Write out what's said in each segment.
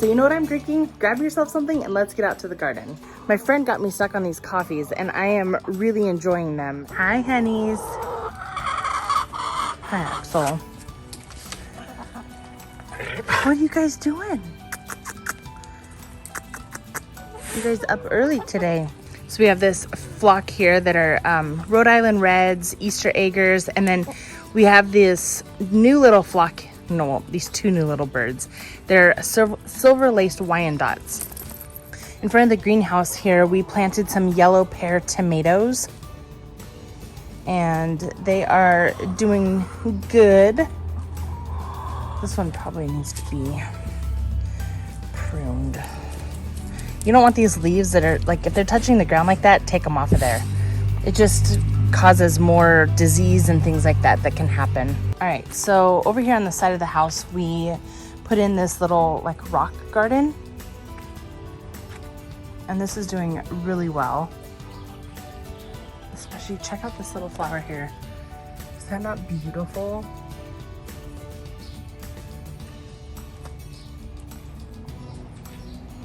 you know what I'm drinking? Grab yourself something and let's get out to the garden. My friend got me stuck on these coffees and I am really enjoying them. Hi, honeys. Hi, Axel. What are you guys doing? You guys up early today. So we have this flock here that are Rhode Island Reds, Easter Eggers, and then we have this new little flock. No, these two new little birds. They're silver-laced Wyandottes. In front of the greenhouse here, we planted some yellow pear tomatoes. And they are doing good. This one probably needs to be pruned. You don't want these leaves that are, like, if they're touching the ground like that, take them off of there. It just causes more disease and things like that can happen. All right, so over here on the side of the house, we put in this little like rock garden. And this is doing really well. Especially, check out this little flower here. Is that not beautiful?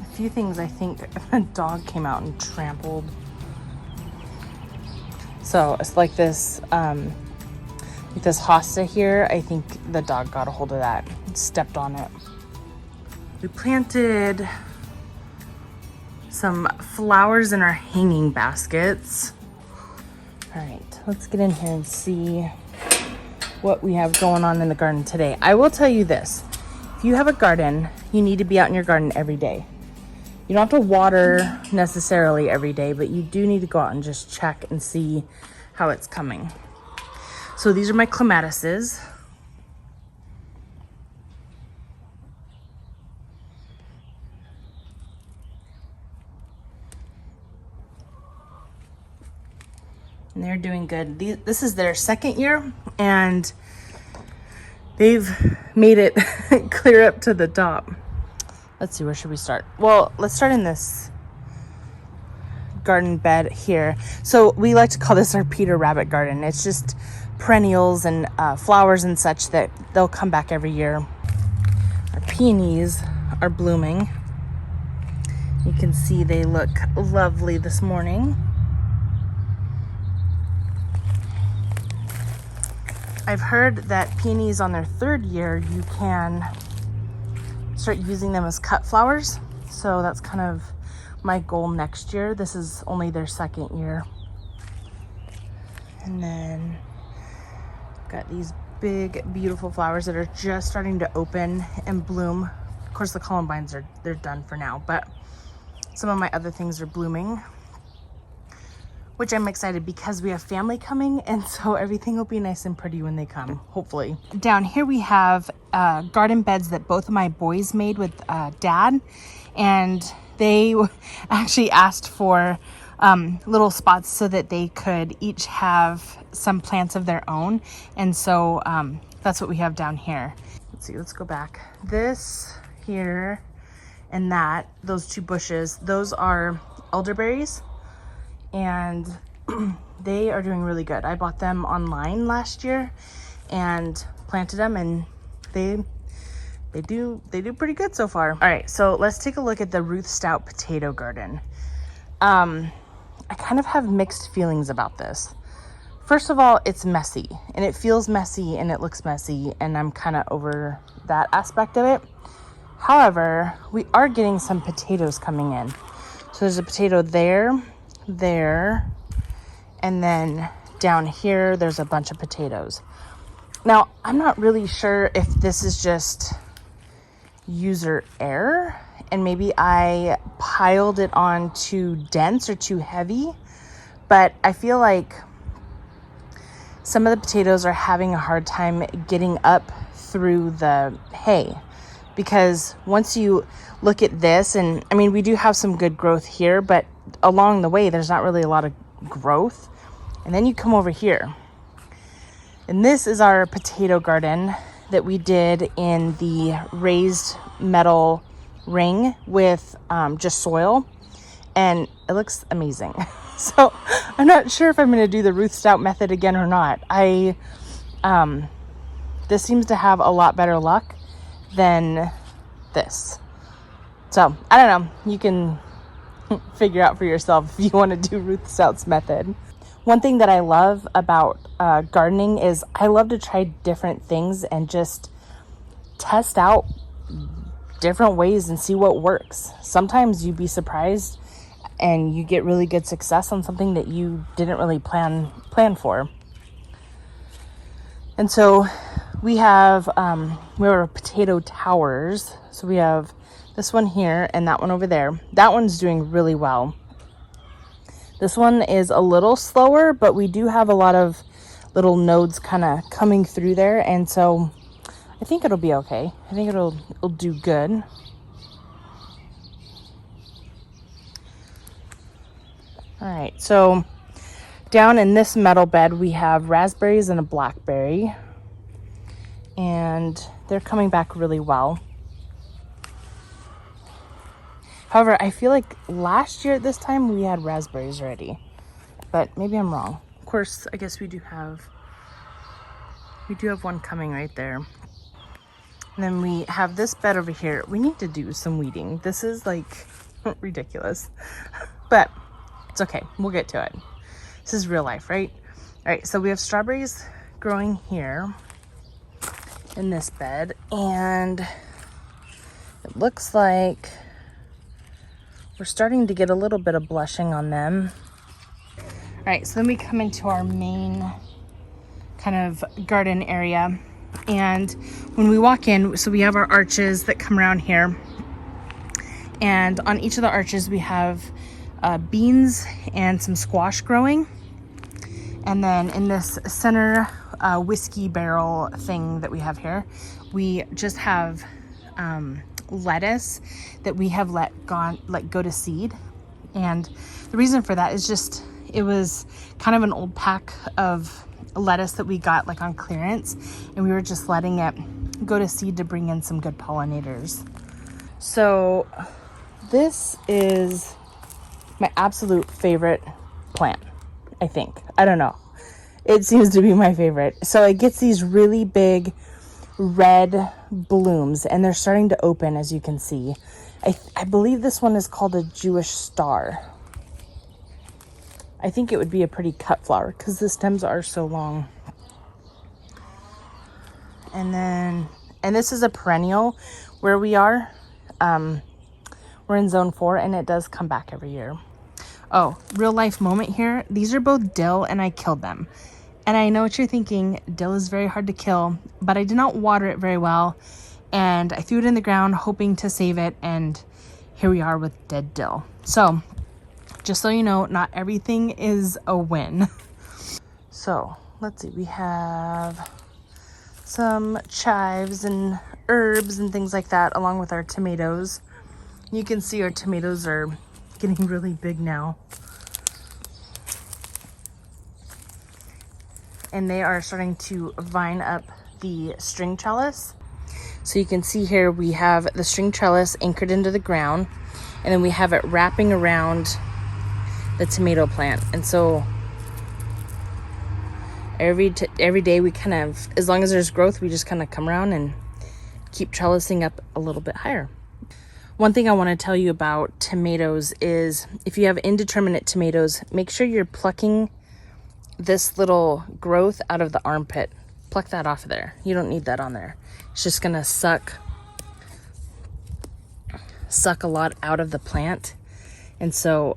A few things I think a dog came out and trampled. So it's like this hosta here. I think the dog got a hold of that and stepped on it. We planted some flowers in our hanging baskets. All right, let's get in here and see what we have going on in the garden today. I will tell you this, if you have a garden, you need to be out in your garden every day. You don't have to water necessarily every day, but you do need to go out and just check and see how it's coming. So these are my clematises. And they're doing good. This is their second year, and they've made it clear up to the top. Let's see, where should we start? Well, let's start in this garden bed here. So we like to call this our Peter Rabbit garden. It's just perennials and flowers and such that they'll come back every year. Our peonies are blooming. You can see they look lovely this morning. I've heard that peonies on their third year, you can start using them as cut flowers. So that's kind of my goal next year. This is only their second year. And then got these big, beautiful flowers that are just starting to open and bloom. Of course, the columbines they're done for now, but some of my other things are blooming, which I'm excited because we have family coming, and so everything will be nice and pretty when they come, hopefully. Down here we have garden beds that both of my boys made with Dad, and they actually asked for little spots so that they could each have some plants of their own, and so that's what we have down here. Let's see, let's go back. This here and that, those two bushes, those are elderberries, and they are doing really good. I bought them online last year and planted them, and they do pretty good so far. All right, so let's take a look at the Ruth Stout potato garden. I kind of have mixed feelings about this. First of all, it's messy, and it feels messy, and it looks messy, and I'm kind of over that aspect of it. However, we are getting some potatoes coming in. So there's a potato there, and then down here there's a bunch of potatoes. Now, I'm not really sure if this is just user error and maybe I piled it on too dense or too heavy, but I feel like some of the potatoes are having a hard time getting up through the hay, because once you look at this, and I mean, we do have some good growth here, but along the way there's not really a lot of growth. And then you come over here, and this is our potato garden that we did in the raised metal ring with just soil, and it looks amazing. So I'm not sure if I'm going to do the Ruth Stout method again or not. This seems to have a lot better luck than this. So I don't know, you can figure out for yourself if you want to do Ruth Stout's method. One thing that I love about gardening is I love to try different things and just test out different ways and see what works. Sometimes you'd be surprised and you get really good success on something that you didn't really plan for. And so we have potato towers. So we have this one here and that one over there. That one's doing really well. This one is a little slower, but we do have a lot of little nodes kind of coming through there, and so I think it'll be okay. I think it'll do good. All right, so down in this metal bed we have raspberries and a blackberry, and they're coming back really well. However, I feel like last year at this time we had raspberries already, but maybe I'm wrong. Of course, I guess we do have one coming right there. And then we have this bed over here. We need to do some weeding. This is like ridiculous, but it's okay. We'll get to it. This is real life, right? All right, so we have strawberries growing here in this bed, and it looks like we're starting to get a little bit of blushing on them. All right, so then we come into our main kind of garden area. And when we walk in, so we have our arches that come around here. And on each of the arches, we have beans and some squash growing. And then in this center whiskey barrel thing that we have here, we just have lettuce that we have let go to seed. And the reason for that is just it was kind of an old pack of lettuce that we got like on clearance, and we were just letting it go to seed to bring in some good pollinators. So this is my absolute favorite plant, I think. I don't know, it seems to be my favorite. So it gets these really big red blooms, and they're starting to open, as you can see. I believe this one is called a Jewish star. I think it would be a pretty cut flower because the stems are so long. And this is a perennial where we are. We're in zone 4, and it does come back every year. Oh, real life moment here. These are both dill, and I killed them. And I know what you're thinking, dill is very hard to kill, but I did not water it very well, and I threw it in the ground hoping to save it, and here we are with dead dill. So just so you know, not everything is a win. So let's see, we have some chives and herbs and things like that, along with our tomatoes. You can see our tomatoes are getting really big now. And they are starting to vine up the string trellis. So you can see here we have the string trellis anchored into the ground, and then we have it wrapping around the tomato plant. And so every day we kind of, as long as there's growth, we just kind of come around and keep trellising up a little bit higher. One thing I want to tell you about tomatoes is if you have indeterminate tomatoes, make sure you're plucking this little growth out of the armpit. Pluck that off of there. You don't need that on there. It's just gonna suck a lot out of the plant, and so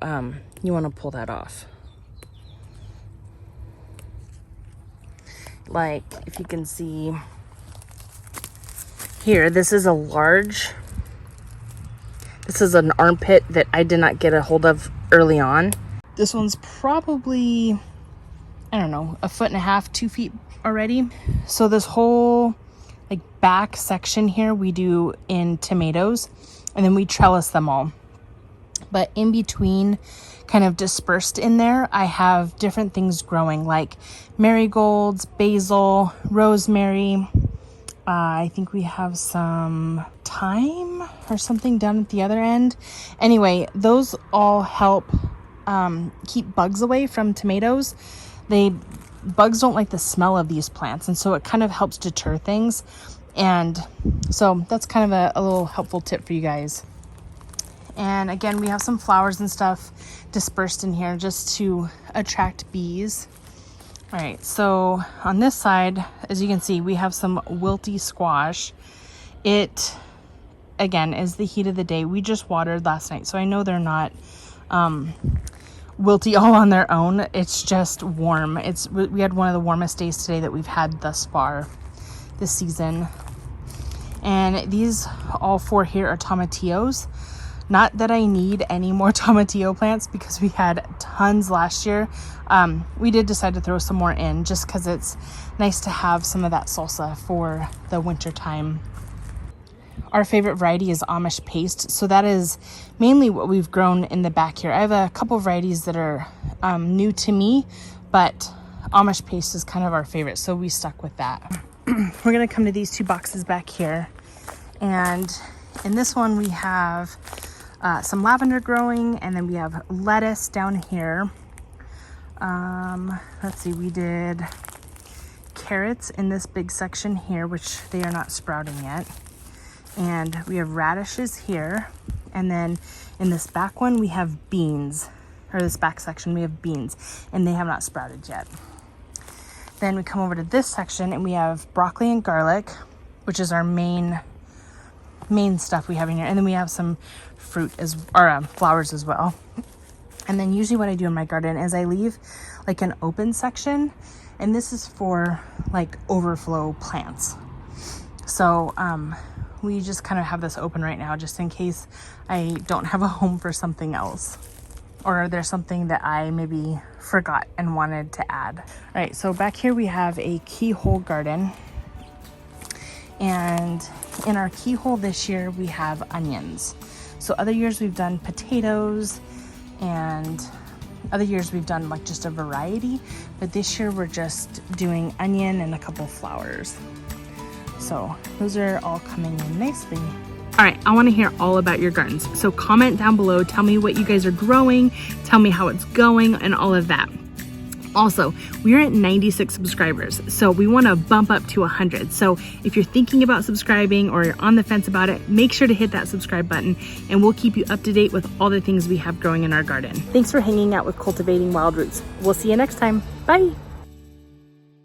you want to pull that off. Like if you can see here, this is an armpit that I did not get a hold of early on. This one's probably, I don't know, 1.5 feet, 2 feet already. So this whole like back section here we do in tomatoes, and then we trellis them all. But in between, kind of dispersed in there, I have different things growing like marigolds, basil, rosemary. I think we have some thyme or something down at the other end. Anyway, those all help keep bugs away from tomatoes. Bugs don't like the smell of these plants, and so it kind of helps deter things. And so that's kind of a little helpful tip for you guys. And again, we have some flowers and stuff dispersed in here just to attract bees. All right, so on this side, as you can see, we have some Wilty Squash. It, again, is the heat of the day. We just watered last night, so I know they're not wilty all on their own. It's just warm. We had one of the warmest days today that we've had thus far this season. And these all 4 here are tomatillos. Not that I need any more tomatillo plants because we had tons last year. We did decide to throw some more in just because it's nice to have some of that salsa for the winter time. Our favorite variety is Amish paste. So that is mainly what we've grown in the back here. I have a couple varieties that are new to me, but Amish paste is kind of our favorite. So we stuck with that. We're going to come to these 2 boxes back here. And in this one we have some lavender growing, and then we have lettuce down here. Let's see, we did carrots in this big section here, which they are not sprouting yet. And we have radishes here. And then in this back one, we have beans, or this back section, we have beans, and they have not sprouted yet. Then we come over to this section and we have broccoli and garlic, which is our main stuff we have in here. And then we have some fruit flowers as well. And then usually what I do in my garden is I leave like an open section, and this is for like overflow plants. So we just kind of have this open right now just in case I don't have a home for something else, or there's something that I maybe forgot and wanted to add. All right, so back here we have a Keyhole Garden. And in our keyhole this year, we have onions. So other years we've done potatoes, and other years we've done like just a variety. But this year we're just doing onion and a couple flowers. So those are all coming in nicely. All right, I want to hear all about your gardens. So comment down below, tell me what you guys are growing, tell me how it's going, and all of that. Also, we're at 96 subscribers, so we want to bump up to 100. So if you're thinking about subscribing or you're on the fence about it, make sure to hit that subscribe button, and we'll keep you up to date with all the things we have growing in our garden. Thanks for hanging out with Cultivating Wild Roots. We'll see you next time. Bye.